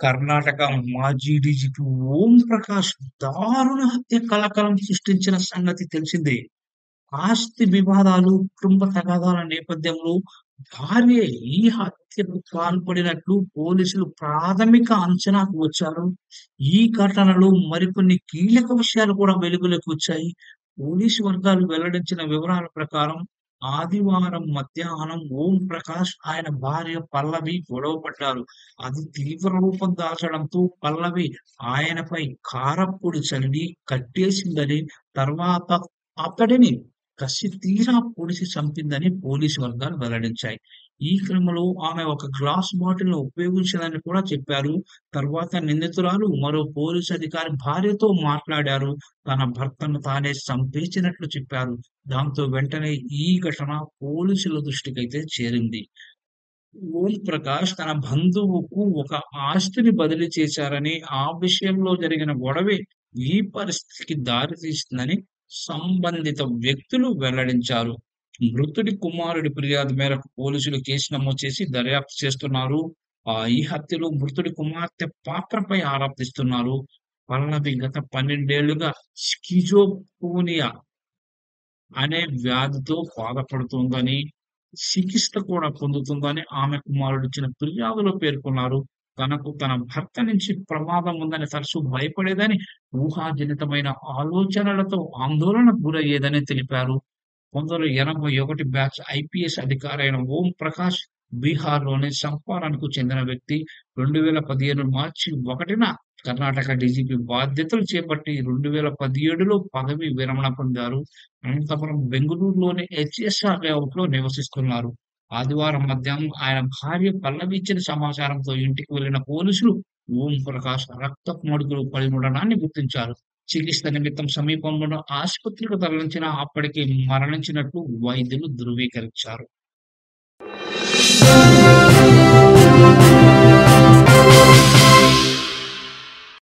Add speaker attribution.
Speaker 1: కర్ణాటక మాజీ డీజీపీ ఓం ప్రకాష్ దారుణ హత్య కలకలం సృష్టించిన సంగతి తెలిసిందే. ఆస్తి వివాదాలు, కుటుంబ తగాదాల నేపథ్యంలో భార్య ఈ హత్యకు పాల్పడినట్లు పోలీసులు ప్రాథమిక అంచనాకు వచ్చారు. ఈ ఘటనలో మరికొన్ని కీలక విషయాలు కూడా వెలుగులోకి వచ్చాయి. పోలీసు వర్గాలు వెల్లడించిన వివరాల ప్రకారం ఆదివారం మధ్యాహ్నం ఓం ప్రకాష్, ఆయన భార్య పల్లవి గొడవ పడ్డారు. అది తీవ్ర రూపం దాల్చడంతో పల్లవి ఆయనపై కారప్పొడి చల్లి కట్టేసిందని, తర్వాత అతడిని కసితీరా పొడిచి చంపిందని పోలీసు వర్గాలు వెల్లడించాయి. ఈ క్రమంలో ఆమె ఒక గ్లాస్ బాటిల్‌ను ఉపయోగించిందని కూడా చెప్పారు. తర్వాత నిందితురాలు మరో పోలీసు అధికారి భార్యతో మాట్లాడారు. తన భర్తను తానే చంపేసినట్లు చెప్పారు. దాంతో వెంటనే ఈ ఘటన పోలీసుల దృష్టికైతే చేరింది. ఓం ప్రకాష్ తన బంధువుకు ఒక ఆస్తిని బదిలీ చేశారని, ఆ విషయంలో జరిగిన గొడవే ఈ పరిస్థితికి దారితీసిందని సంబంధిత వ్యక్తులు వెల్లడించారు. మృతుడి కుమారుడి ఫిర్యాదు మేరకు పోలీసులు కేసు నమోదు చేసి దర్యాప్తు చేస్తున్నారు. ఈ హత్యలో మృతుడి కుమార్తె పాత్రపై ఆరా తీస్తున్నారు. పల్లవి గత 12 ఏళ్లుగా స్కిజోఫ్రెనియా అనే వ్యాధితో బాధపడుతోందని, చికిత్స కూడా పొందుతుందని ఆమె కుమారుడిచ్చిన ఫిర్యాదులో పేర్కొన్నారు. తనకు తన భర్త నుంచి ప్రమాదం ఉందని తరచూ భయపడేదని, ఊహాజనితమైన ఆలోచనలతో ఆందోళనకు గురయ్యేదని తెలిపారు. 1981 బ్యాచ్ ఐపీఎస్ అధికారైన ఓం ప్రకాష్ బీహార్‌లోని చంపారణ్‌కు చెందిన వ్యక్తి. 2015 మార్చి 1న కర్ణాటక డీజీపీ బాధ్యతలు చేపట్టి 2017లో పదవీ విరమణ పొందారు. అనంతపురం, బెంగుళూరులోని హెచ్ఎస్ఆర్ లేఅవుట్‌లో నివసిస్తున్నారు. ఆదివారం మధ్యాహ్నం ఆయన భార్య పల్లవి ఇచ్చిన సమాచారంతో ఇంటికి వెళ్లిన పోలీసులు ఓం ప్రకాష్ రక్తపు మడుగులో పడి ఉండడాన్ని గుర్తించారు. చికిత్స నిమిత్తం సమీపంలోని ఆసుపత్రికి తరలించినా అప్పటికే మరణించినట్లు వైద్యులు ధృవీకరించారు.